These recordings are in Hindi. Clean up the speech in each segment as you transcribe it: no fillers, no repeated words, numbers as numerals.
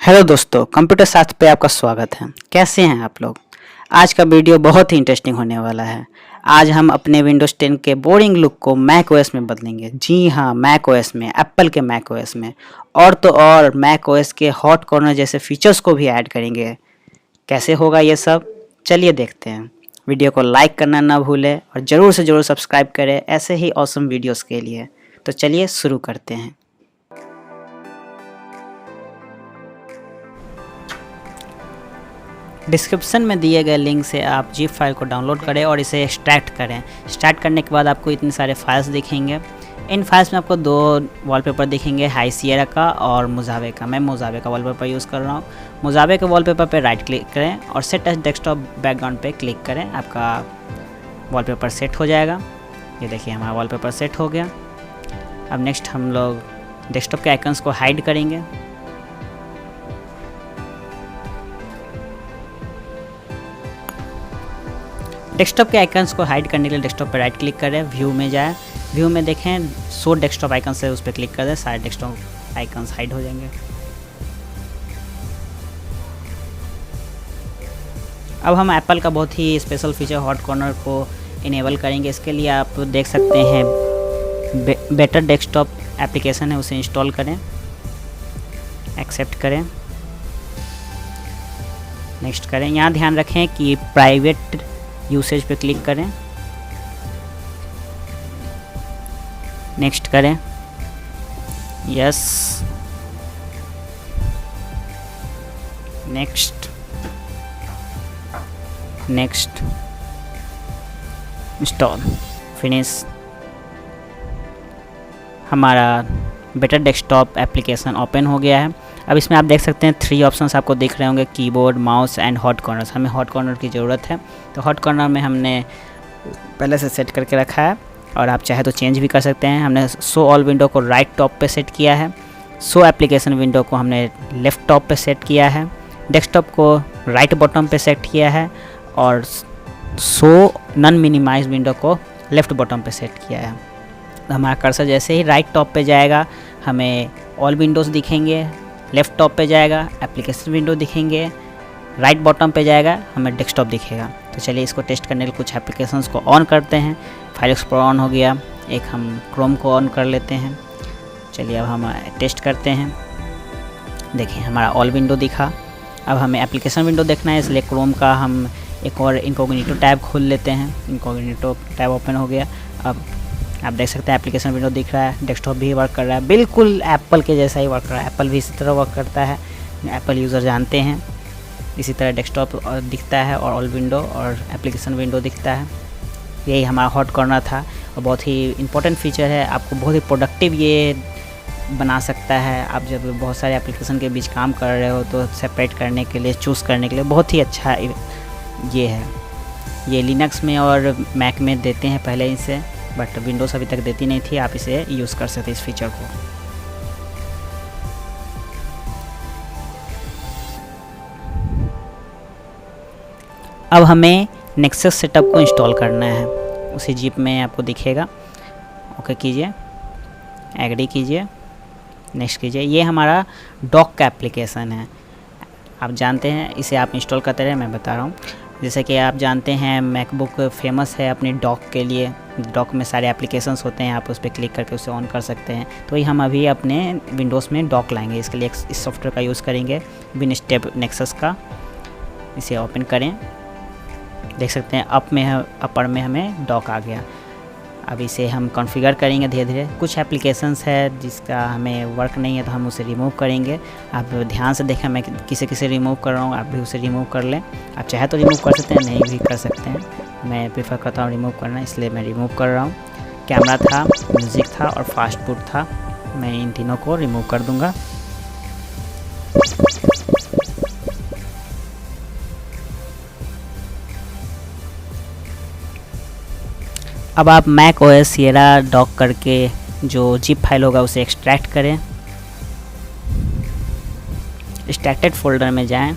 हेलो दोस्तों, कंप्यूटर शास्त्र पे आपका स्वागत है। कैसे हैं आप लोग? आज का वीडियो बहुत ही इंटरेस्टिंग होने वाला है। आज हम अपने विंडोज़ 10 के बोरिंग लुक को मैक ओएस में बदलेंगे। जी हाँ, मैक ओएस में, एप्पल के मैक ओएस में। और तो और मैक ओएस के हॉट कॉर्नर जैसे फीचर्स को भी ऐड करेंगे। कैसे होगा ये सब? चलिए देखते हैं। वीडियो को लाइक करना ना भूलें और ज़रूर से ज़रूर सब्सक्राइब करें ऐसे ही ऑसम वीडियोज़ के लिए। तो चलिए शुरू करते हैं। डिस्क्रिप्शन में दिए गए लिंक से आप जिप फाइल को डाउनलोड करें और इसे एक्सट्रैक्ट करें। एक्सट्रैक्ट करने के बाद आपको इतने सारे फाइल्स दिखेंगे। इन फाइल्स में आपको दो वॉलपेपर दिखेंगे, हाई सिएरा का और मोजावे का। मैं मोजावे का वॉलपेपर यूज़ कर रहा हूँ। मोजावे के वॉलपेपर पे राइट क्लिक करें और सेट एज डेस्कटॉप बैकग्राउंड पे क्लिक करें। आपका वॉलपेपर सेट हो जाएगा। ये देखिए, हमारा वॉलपेपर सेट हो गया। अब नेक्स्ट हम लोग डेस्कटॉप के आइकन्स को हाइड करेंगे। डेस्कटॉप के आइकन्स को हाइड करने के लिए डेस्कटॉप पर राइट क्लिक करें, व्यू में जाए। व्यू में देखें शो डेस्कटॉप आइकन से उस पर क्लिक कर दें, सारे डेस्कटॉप आइकन्स हाइड हो जाएंगे। अब हम एप्पल का बहुत ही स्पेशल फीचर हॉट कॉर्नर को इनेबल करेंगे। इसके लिए आप देख सकते हैं बेटर डेस्कटॉप एप्लीकेशन है, उसे इंस्टॉल करें, एक्सेप्ट करें, नेक्स्ट करें। यहाँ ध्यान रखें कि प्राइवेट यूसेज पे क्लिक करें, नेक्स्ट करें, yes, next, next, install, finish. हमारा बेटर डेस्कटॉप एप्लीकेशन ओपन हो गया है। अब इसमें आप देख सकते हैं 3 ऑप्शंस आपको दिख रहे होंगे, keyboard, mouse and hot corners. हमें हॉट कॉर्नर की ज़रूरत है, तो हॉट कॉर्नर में हमने पहले से सेट करके रखा है और आप चाहे तो चेंज भी कर सकते हैं। हमने शो ऑल विंडो को राइट टॉप पे सेट किया है, शो एप्लीकेशन विंडो को हमने लेफ़्ट टॉप पे सेट किया है, डेस्कटॉप को राइट बॉटम पे सेट किया है और शो नॉन मिनिमाइज विंडो को लेफ़्ट बॉटम पे सेट किया है। तो हमारा कर्सर जैसे ही राइट टॉप पे जाएगा हमें ऑल विंडोज़ दिखेंगे, लेफ़्ट टॉप पे जाएगा एप्लीकेशन विंडो दिखेंगे, राइट बॉटम पे जाएगा हमें डेस्कटॉप दिखेगा। तो चलिए इसको टेस्ट करने के लिए कुछ एप्लीकेशंस को ऑन करते हैं। फाइल एक्सप्लोरर ऑन हो गया, एक हम क्रोम को ऑन कर लेते हैं। चलिए अब हम टेस्ट करते हैं। देखिए हमारा ऑल विंडो दिखा। अब हमें एप्लीकेशन विंडो देखना है, इसलिए क्रोम का हम एक और इनकॉग्निटो टैब खोल लेते हैं। इनकॉग्निटो टैब ओपन हो गया। अब आप देख सकते हैं एप्लीकेशन विंडो दिख रहा है, डेस्कटॉप भी वर्क कर रहा है, बिल्कुल एप्पल के जैसा ही वर्क कर रहा है। एप्पल भी इसी तरह वर्क करता है, एप्पल यूज़र जानते हैं। इसी तरह डेस्कटॉप दिखता है और ऑल विंडो और एप्लीकेशन विंडो दिखता है। यही हमारा हॉट कॉर्नर था और बहुत ही इंपॉर्टेंट फीचर है। आपको बहुत ही प्रोडक्टिव ये बना सकता है। आप जब बहुत सारे एप्लीकेशन के बीच काम कर रहे हो तो सेपरेट करने के लिए, चूज़ करने के लिए बहुत ही अच्छा ये है। ये लिनक्स में और मैक में देते हैं पहले इसे, बट विंडोज़ अभी तक देती नहीं थी। आप इसे यूज़ कर सकते इस फीचर को। अब हमें नेक्सस सेटअप को इंस्टॉल करना है, उसी जिप में आपको दिखेगा। ओके कीजिए, एग्री कीजिए, नेक्स्ट कीजिए। ये हमारा डॉक का एप्लीकेशन है। आप जानते हैं इसे आप इंस्टॉल करते रहे, मैं बता रहा हूँ। जैसे कि आप जानते हैं मैकबुक फेमस है अपनी डॉक के लिए। डॉक में सारे एप्लीकेशंस होते हैं, आप उस पर क्लिक करके उसे ऑन कर सकते हैं। तो ये हम अभी अपने विंडोज़ में डॉक लाएंगे। इसके लिए इस सॉफ्टवेयर का यूज़ करेंगे, विनस्टेप नेक्सस का। इसे ओपन करें, देख सकते हैं अपर में हमें डॉक आ गया। अब इसे हम कॉन्फ़िगर करेंगे धीरे धीरे। कुछ एप्लीकेशंस है जिसका हमें वर्क नहीं है तो हम उसे रिमूव करेंगे। आप ध्यान से देखें, मैं किसे रिमूव कर रहा हूँ, आप भी उसे रिमूव कर लें। आप चाहे तो रिमूव कर सकते हैं, नहीं भी कर सकते हैं। मैं प्रेफर करता हूँ रिमूव करना, इसलिए मैं रिमूव कर रहा हूँ। कैमरा था, म्यूज़िक था और फास्ट फूड था, मैं इन तीनों को रिमूव कर दूँगा। अब आप मैक ओएस सिएरा डॉक करके जो जिप फाइल होगा उसे एक्सट्रैक्ट करें। एक्सट्रैक्टेड फोल्डर में जाएं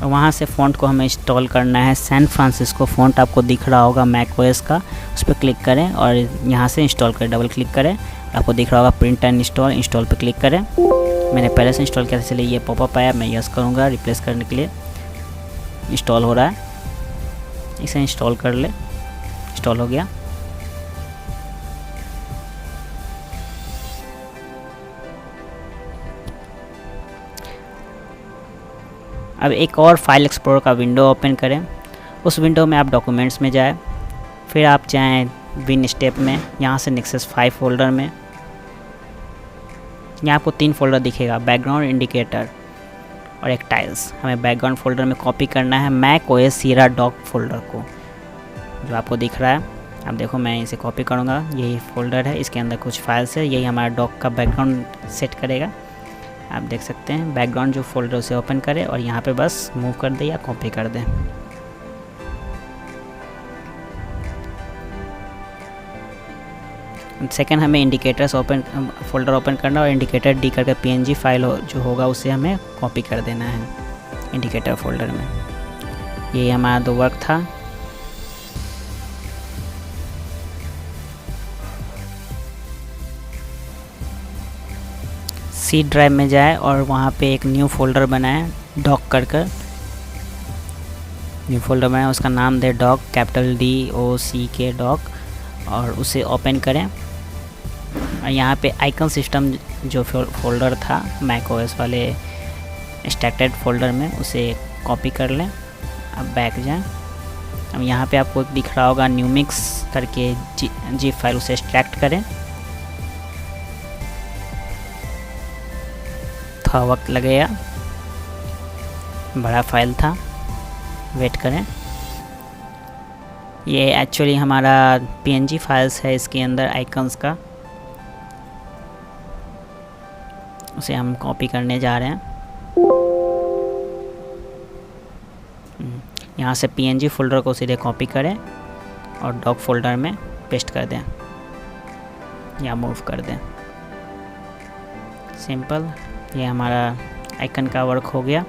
और वहाँ से फ़ॉन्ट को हमें इंस्टॉल करना है। सैन फ्रांसिस्को फ़ॉन्ट आपको दिख रहा होगा मैक ओएस का, उस पर क्लिक करें और यहाँ से इंस्टॉल करें। डबल क्लिक करें, आपको दिख रहा होगा प्रिंट एंड इंस्टॉल पे क्लिक करें। मैंने पहले से इंस्टॉल किया था, इसलिए ये पॉपअप आया। मैं यस करूँगा रिप्लेस करने के लिए। इंस्टॉल हो रहा है, इसे इंस्टॉल कर ले। इंस्टॉल हो गया। अब एक और फाइल एक्सप्लोरर का विंडो ओपन करें। उस विंडो में आप डॉक्यूमेंट्स में जाएं, फिर आप जाएं विन स्टेप में, यहाँ से नेक्सस 5 फोल्डर में। यहाँ आपको 3 फोल्डर दिखेगा, बैकग्राउंड, इंडिकेटर और एक टाइल्स। हमें बैकग्राउंड फोल्डर में कॉपी करना है मैक ओएस सीरा डॉक फोल्डर को, जो आपको दिख रहा है। अब देखो मैं इसे कॉपी करूँगा, यही फोल्डर है, इसके अंदर कुछ फाइल्स है, यही हमारा डॉक का बैकग्राउंड सेट करेगा। आप देख सकते हैं बैकग्राउंड जो फोल्डर उसे ओपन करें और यहाँ पे बस मूव कर दें या कॉपी कर दें। सेकंड हमें इंडिकेटर्स फोल्डर ओपन करना और इंडिकेटर डी करके पीएनजी फाइल जो होगा उसे हमें कॉपी कर देना है इंडिकेटर फोल्डर में। ये हमारा 2 वर्क था। सी ड्राइव में जाए और वहाँ पे एक न्यू फोल्डर बनाएं, डॉक कर न्यू फोल्डर बनाएं, उसका नाम दे डॉक, कैपिटल DOCK डॉक, और उसे ओपन करें। और यहाँ पे आइकन सिस्टम जो फोल्डर था मैक ओएस वाले एक्सट्रैक्टेड फोल्डर में, उसे कॉपी कर लें। अब बैक जाएं। अब यहाँ पे आपको दिख रहा होगा न्यू मिक्स करके जी फाइल, उसे एक्सट्रैक्ट करें। थोड़ा वक्त लगेगा, बड़ा फाइल था, वेट करें। ये एक्चुअली हमारा PNG फाइल्स है, इसके अंदर आइकन्स का, उसे हम कॉपी करने जा रहे हैं। यहाँ से PNG फोल्डर को सीधे कॉपी करें और डॉक फोल्डर में पेस्ट कर दें या मूव कर दें। सिंपल, ये हमारा आइकन का वर्क हो गया।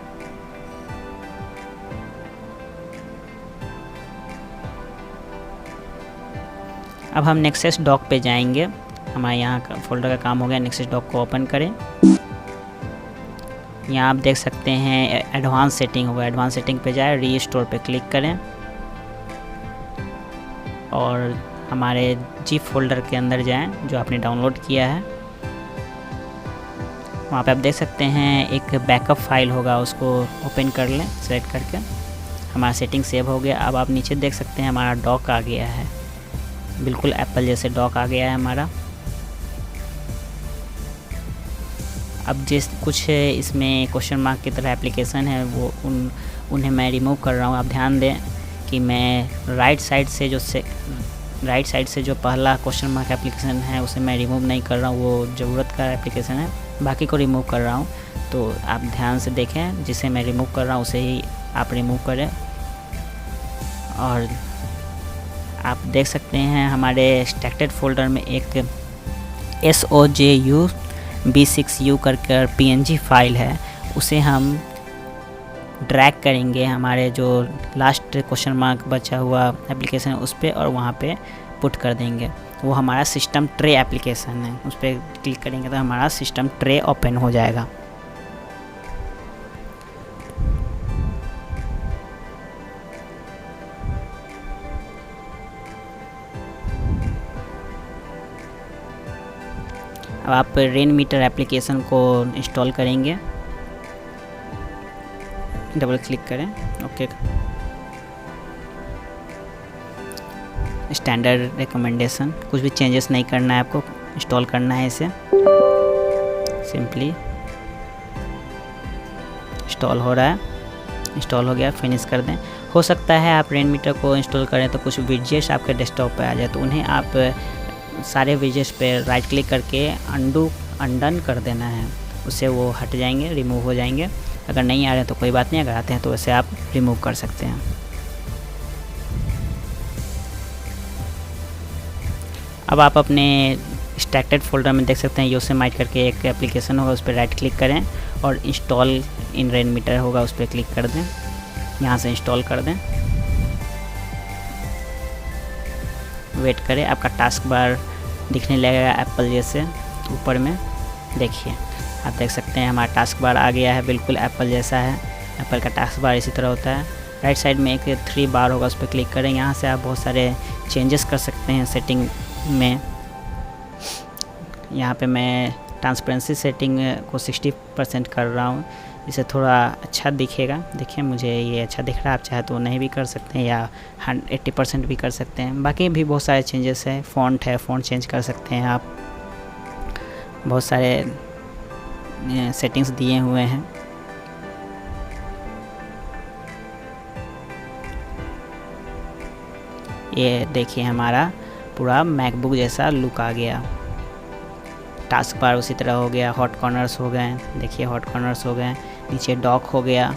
अब हम नेक्सस डॉक पे जाएंगे। हमारे यहाँ का फोल्डर का काम हो गया। नेक्सस डॉक को ओपन करें। यहाँ आप देख सकते हैं एडवांस सेटिंग होगा, एडवांस सेटिंग पे जाए, रीस्टोर पे क्लिक करें और हमारे जी फोल्डर के अंदर जाएं जो आपने डाउनलोड किया है। वहाँ पे आप देख सकते हैं एक बैकअप फाइल होगा, उसको ओपन कर लें सेलेक्ट करके। हमारा सेटिंग सेव हो गया। अब आप नीचे देख सकते हैं हमारा डॉक आ गया है, बिल्कुल एप्पल जैसे डॉक आ गया है हमारा। अब जिस कुछ इसमें क्वेश्चन मार्क की तरह एप्लीकेशन है वो उन्हें मैं रिमूव कर रहा हूँ। आप ध्यान दें कि मैं राइट साइड से जो पहला क्वेश्चन मार्क एप्लीकेशन है उसे मैं रिमूव नहीं कर रहा हूँ, वो ज़रूरत का एप्लीकेशन है, बाकी को रिमूव कर रहा हूँ। तो आप ध्यान से देखें, जिसे मैं रिमूव कर रहा हूँ उसे ही आप रिमूव करें। और आप देख सकते हैं हमारे एक्सट्रैक्टेड फोल्डर में एक SOJU B6U करके PNG फाइल है, उसे हम ड्रैग करेंगे हमारे जो लास्ट क्वेश्चन मार्क बचा हुआ एप्लीकेशन है उस पर, और वहाँ पे पुट कर देंगे। वो हमारा सिस्टम ट्रे एप्लीकेशन है, उस पर क्लिक करेंगे तो हमारा सिस्टम ट्रे ओपन हो जाएगा। अब आप रेन मीटर एप्लीकेशन को इंस्टॉल करेंगे, डबल क्लिक करें, ओके। स्टैंडर्ड रिकमेंडेशन, कुछ भी चेंजेस नहीं करना है आपको, इंस्टॉल करना है इसे। सिंपली इंस्टॉल हो रहा है, इंस्टॉल हो गया, फिनिश कर दें। हो सकता है आप रेन मीटर को इंस्टॉल करें तो कुछ विजेट्स आपके डेस्कटॉप पे आ जाए, तो उन्हें आप सारे विजेट्स पे राइट क्लिक करके अनडन कर देना है, उससे वो हट जाएंगे, रिमूव हो जाएंगे। अगर नहीं आ रहे तो कोई बात नहीं, अगर आते हैं तो वैसे आप रिमूव कर सकते हैं। अब आप अपने एक्सट्रैक्टेड फोल्डर में देख सकते हैं योसेमाइट करके एक एप्लीकेशन होगा, उस पर राइट क्लिक करें और इंस्टॉल इन रेन मीटर होगा, उस पर क्लिक कर दें, यहाँ से इंस्टॉल कर दें। वेट करें, आपका टास्क बार दिखने लगेगा एप्पल जैसे ऊपर में। देखिए आप देख सकते हैं हमारा टास्क बार आ गया है, बिल्कुल एप्पल जैसा है। एप्पल का टास्क बार इसी तरह होता है। राइट साइड में एक 3 बार होगा, उस पर क्लिक करें। यहाँ से आप बहुत सारे चेंजेस कर सकते हैं सेटिंग में। यहाँ पे मैं ट्रांसपेरेंसी सेटिंग को 60% कर रहा हूँ, इसे थोड़ा अच्छा दिखेगा। देखिए मुझे ये अच्छा दिख रहा है, आप चाहे तो नहीं भी कर सकते हैं या 80% भी कर सकते हैं। बाकी भी बहुत सारे चेंजेस है। फ़ॉन्ट है, फ़ॉन्ट चेंज कर सकते हैं आप। बहुत सारे सेटिंग्स दिए हुए हैं। ये देखिए हमारा पूरा मैकबुक जैसा लुक आ गया। टास्क बार उसी तरह हो गया। हॉट कॉर्नर्स हो गए, देखिए हॉट कॉर्नर्स हो गए। नीचे डॉक हो गया,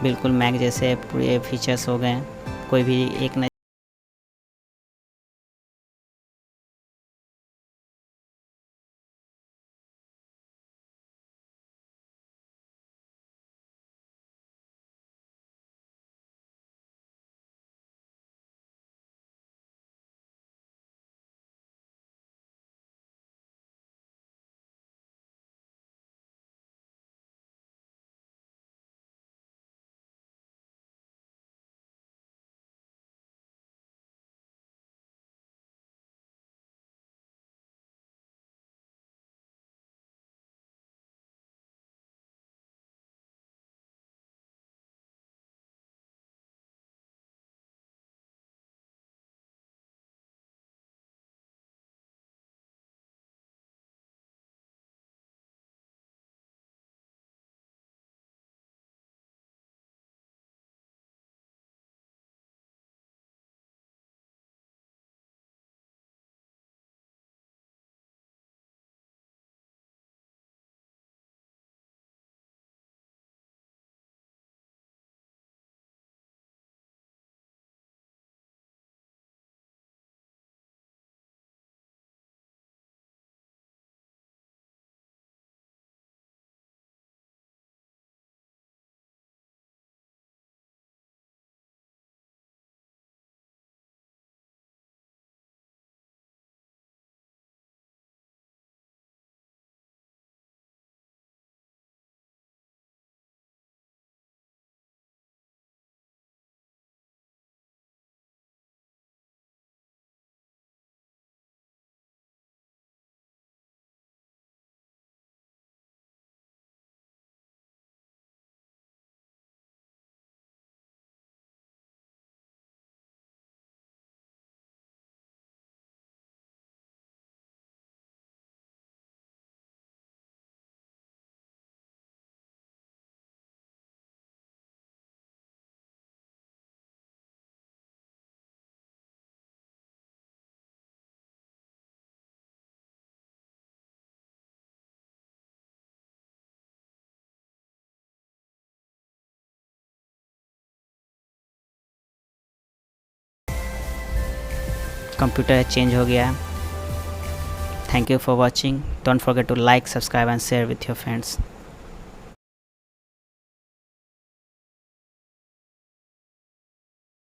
बिल्कुल मैक जैसे पूरे फीचर्स हो गए। कोई भी एक न कंप्यूटर चेंज हो गया है। Thank you for watching. Don't forget to like, subscribe and share with your friends.